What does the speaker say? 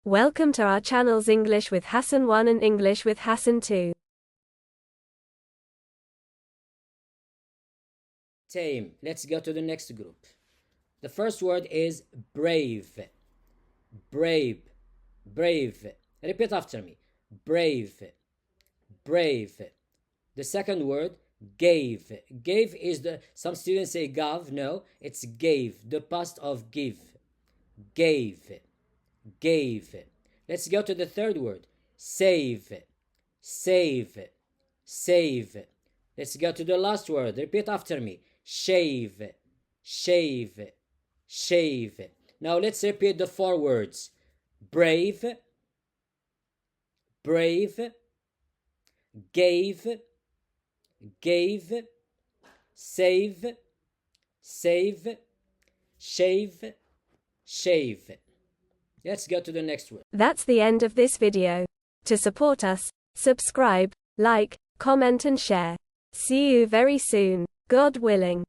Welcome to our channels English with Hassane 1 and English with Hassane 2. Tame. Let's go to the next group. The first word is brave. Brave. Brave. Repeat after me. Brave. Brave. The second word, gave. Gave is some students say gav. No, it's gave. The past of give. Gave. Gave. Let's go to the third word, save. Save. Save. Let's go to the last word. Repeat after me. Shave. Shave. Shave. Now let's repeat the four words. Brave. Brave. Gave. Gave. Save. Save. Shave. Shave. Let's go to the next word. That's the end of this video. To support us, subscribe, like, comment and share. See you very soon, God willing.